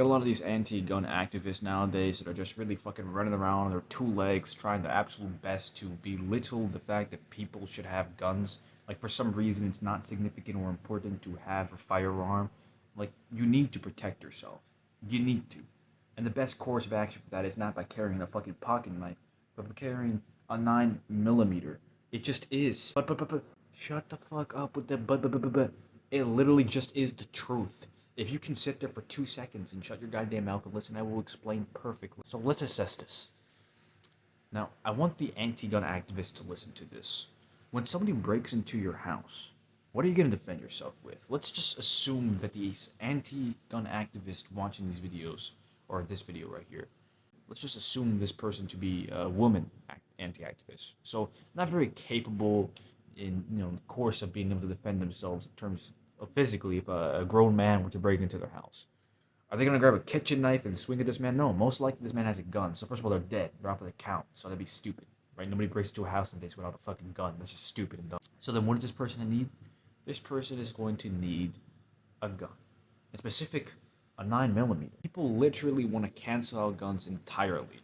You got a lot of these anti-gun activists nowadays that are just really fucking running around on their two legs, trying their absolute best to belittle the fact that people should have guns. Like, for some reason, it's not significant or important to have a firearm. Like, you need to protect yourself. You need to. And the best course of action for that is not by carrying a fucking pocket knife, but by carrying a 9 millimeter. It just is. But. Shut the fuck up with the but. It literally just is the truth. If you can sit there for 2 seconds and shut your goddamn mouth and listen, I will explain perfectly. So let's assess this. Now, I want the anti-gun activists to listen to this. When somebody breaks into your house, what are you going to defend yourself with? Let's just assume that these anti-gun activists watching these videos, or this video right here, let's just assume this person to be a woman anti-activist. So, not very capable in the course of being able to defend themselves in terms of physically if a grown man were to break into their house. Are they gonna grab a kitchen knife and swing at this man? No, most likely this man has a gun. So first of all, they're dead. They're off of the count. So that'd be stupid, right? Nobody breaks into a house nowadays without a fucking gun. That's just stupid and dumb. So then, what does this person need? This person is going to need a gun, in specific, a 9 millimeter. People literally want to cancel out guns entirely,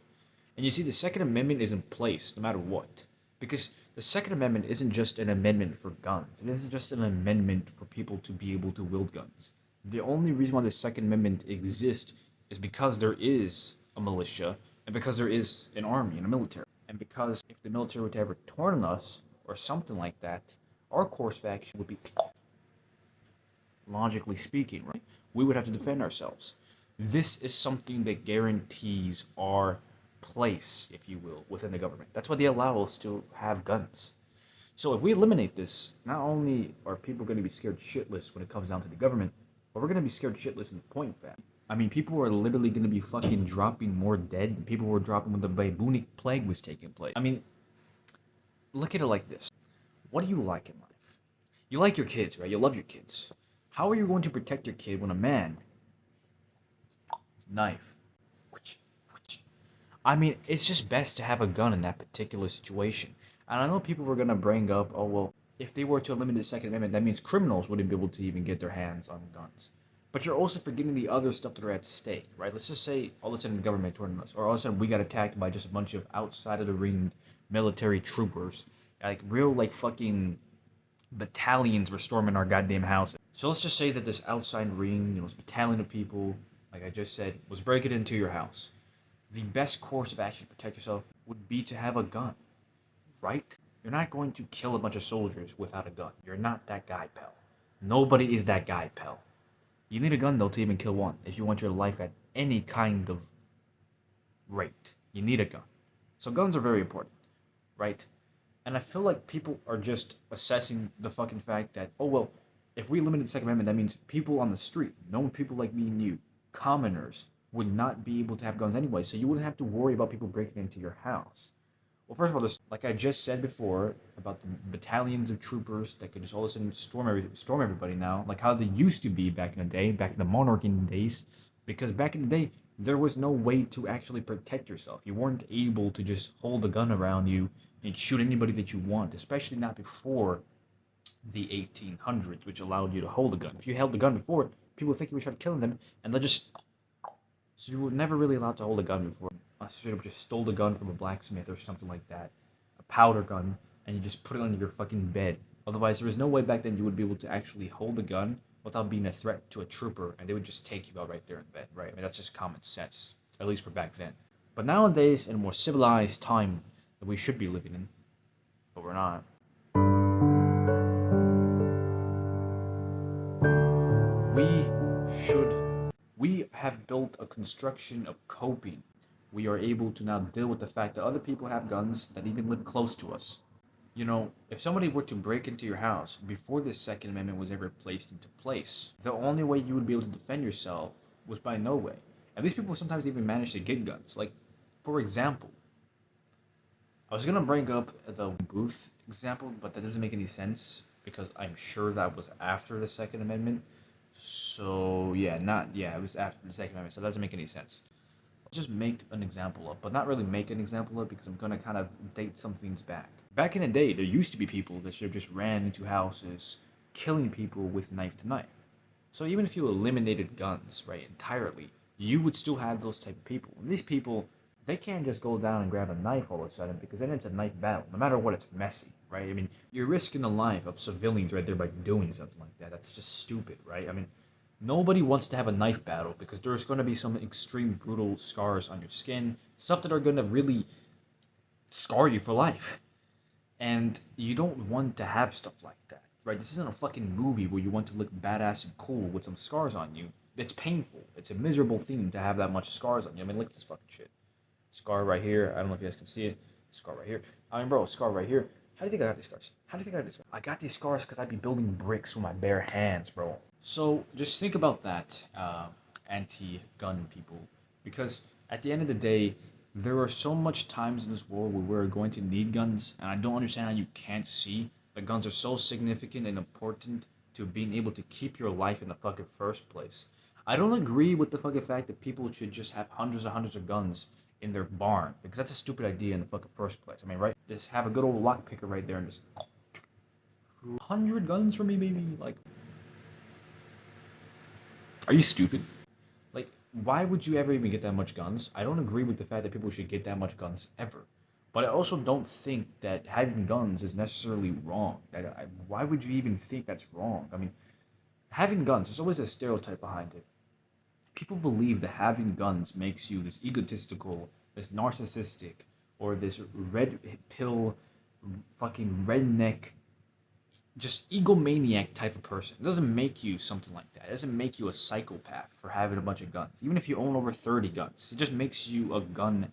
and you see, the Second Amendment is in place no matter what, because the Second Amendment isn't just an amendment for guns. It isn't just an amendment for people to be able to wield guns. The only reason why the Second Amendment exists is because there is a militia, and because there is an army and a military. And because if the military were to ever turn on us, or something like that, our course of action would be, logically speaking, right? We would have to defend ourselves. This is something that guarantees our place, if you will, within the government. That's why they allow us to have guns. So if we eliminate this, not only are people going to be scared shitless when it comes down to the government, but we're going to be scared shitless in the point that, I mean, people are literally going to be fucking dropping more dead than people were dropping when the bubonic plague was taking place. I mean, look at it like this. What do you like in life? You like your kids, right? You love your kids. How are you going to protect your kid when a man, knife, I mean, it's just best to have a gun in that particular situation. And I know people were going to bring up, oh, well, if they were to eliminate the Second Amendment, that means criminals wouldn't be able to even get their hands on guns. But you're also forgetting the other stuff that are at stake, right? Let's just say all of a sudden the government turned on us, or all of a sudden we got attacked by just a bunch of outside of the ring military troopers. Like, real, like, fucking battalions were storming our goddamn house. So let's just say that this outside ring, this battalion of people, like I just said, was breaking into your house. The best course of action to protect yourself would be to have a gun, right? You're not going to kill a bunch of soldiers without a gun. You're not that guy, pal. Nobody is that guy, pal. You need a gun, though, to even kill one. If you want your life at any kind of rate, you need a gun. So guns are very important, right? And I feel like people are just assessing the fucking fact that, oh, well, if we eliminate the Second Amendment, that means people on the street, known people like me and you, commoners, would not be able to have guns anyway, so you wouldn't have to worry about people breaking into your house. Well, first of all, like I just said before, about the battalions of troopers that could just all of a sudden storm everybody now, like how they used to be back in the day, back in the monarchy days, because back in the day, there was no way to actually protect yourself. You weren't able to just hold a gun around you and shoot anybody that you want, especially not before the 1800s, which allowed you to hold a gun. If you held a gun before, people would think you were trying to kill them, and they'll just... So you were never really allowed to hold a gun before. I straight up just stole a gun from a blacksmith or something like that. A powder gun, and you just put it under your fucking bed. Otherwise, there was no way back then you would be able to actually hold a gun without being a threat to a trooper, and they would just take you out right there in bed, right? I mean, that's just common sense, at least for back then. But nowadays, in a more civilized time that we should be living in, but we're not. We have built a construction of coping. We are able to now deal with the fact that other people have guns that even live close to us. If somebody were to break into your house before the Second Amendment was ever placed into place, the only way you would be able to defend yourself was by no way. And these people sometimes even manage to get guns. Like, for example, I was gonna bring up the Booth example, but that doesn't make any sense because I'm sure that was after the Second Amendment. So it was after the Second Amendment, so that doesn't make any sense. I'll just make an example up, but not really make an example up because I'm gonna kind of date some things back. Back in the day, there used to be people that should have just ran into houses, killing people with knife to knife. So even if you eliminated guns, right, entirely, you would still have those type of people. And these people, they can't just go down and grab a knife all of a sudden because then it's a knife battle. No matter what, it's messy, right? I mean, you're risking the life of civilians right there by doing something like that. That's just stupid, right? I mean, nobody wants to have a knife battle because there's going to be some extreme brutal scars on your skin, stuff that are going to really scar you for life. And you don't want to have stuff like that, right? This isn't a fucking movie where you want to look badass and cool with some scars on you. It's painful. It's a miserable thing to have that much scars on you. I mean, look at this fucking shit. Scar right here. I don't know if you guys can see it. Scar right here. I mean, bro, scar right here. How do you think I got these scars? How do you think I got these scars? I got these scars because I'd be building bricks with my bare hands, bro. So just think about that, anti-gun people, because at the end of the day, there are so much times in this world where we're going to need guns, and I don't understand how you can't see that guns are so significant and important to being able to keep your life in the fucking first place. I don't agree with the fucking fact that people should just have hundreds and hundreds of guns in their barn because that's a stupid idea in the fucking first place. I mean, right? Just have a good old lock picker right there and just 100 guns for me, baby. Like, are you stupid? Like, why would you ever even get that much guns? I don't agree with the fact that people should get that much guns ever. But I also don't think that having guns is necessarily wrong. Why would you even think that's wrong? I mean, having guns, there's always a stereotype behind it. People believe that having guns makes you this egotistical, this narcissistic, or this red pill, fucking redneck, just egomaniac type of person. It doesn't make you something like that. It doesn't make you a psychopath for having a bunch of guns. Even if you own over 30 guns, it just makes you a gun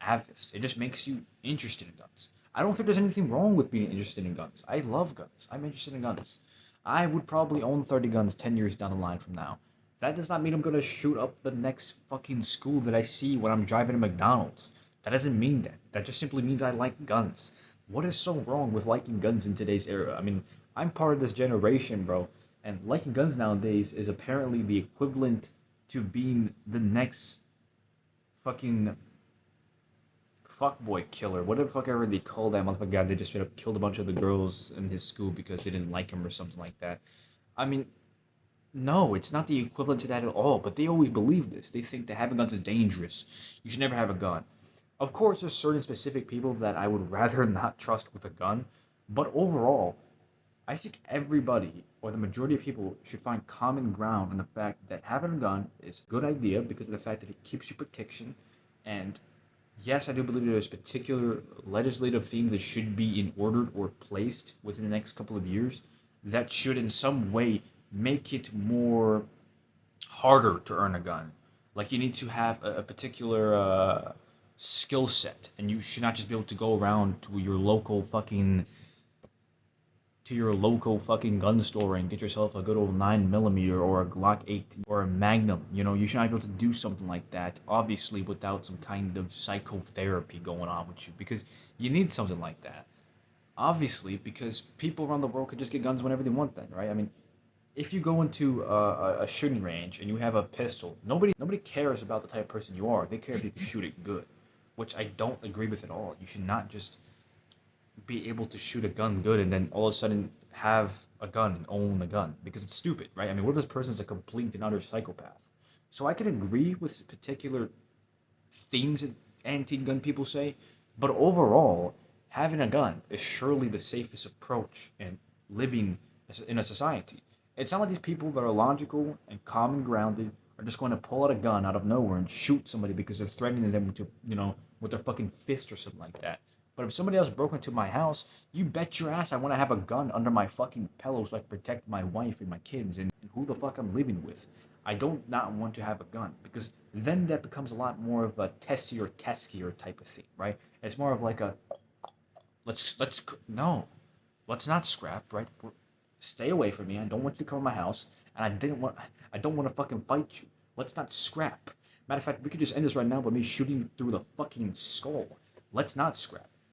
avist. It just makes you interested in guns. I don't think there's anything wrong with being interested in guns. I love guns. I'm interested in guns. I would probably own 30 guns 10 years down the line from now. That does not mean I'm gonna shoot up the next fucking school that I see when I'm driving to McDonald's. That doesn't mean that. That just simply means I like guns. What is so wrong with liking guns in today's era? I mean, I'm part of this generation, bro, and liking guns nowadays is apparently the equivalent to being the next fucking fuckboy killer. What the fuck ever they call that motherfucker guy? They just straight up killed a bunch of the girls in his school because they didn't like him or something like that. I mean, no, it's not the equivalent to that at all, but they always believe this. They think that having guns is dangerous. You should never have a gun. Of course, there's certain specific people that I would rather not trust with a gun, but overall, I think everybody, or the majority of people, should find common ground in the fact that having a gun is a good idea because of the fact that it keeps you protection. And yes, I do believe there's particular legislative things that should be in order or placed within the next couple of years that should in some way make it more harder to earn a gun. Like you need to have a particular skill set, and you should not just be able to go around to your local fucking gun store and get yourself a good old 9mm or a Glock 18 or a Magnum. You know, you should not be able to do something like that, obviously, without some kind of psychotherapy going on with you, because you need something like that. Obviously, because people around the world could just get guns whenever they want, then, right? I mean, if you go into a shooting range and you have a pistol, nobody cares about the type of person you are. They care if you can shoot it good, which I don't agree with at all. You should not just be able to shoot a gun good and then all of a sudden have a gun and own a gun because it's stupid, right? I mean, what if this person's a complete and utter psychopath? So I can agree with particular things that anti-gun people say, but overall, having a gun is surely the safest approach in living in a society. It's not like these people that are logical and calm and grounded are just going to pull out a gun out of nowhere and shoot somebody because they're threatening them to, with their fucking fist or something like that. But if somebody else broke into my house, you bet your ass I want to have a gun under my fucking pillow so I can protect my wife and my kids and who the fuck I'm living with. I don't not want to have a gun because then that becomes a lot more of a testy or teskier type of thing, right? It's more of like a let's no, let's not scrap, right? Stay away from me. I don't want you to come to my house, and I don't want to fucking fight you. Let's not scrap. Matter of fact, we could just end this right now by me shooting you through the fucking skull. Let's not scrap.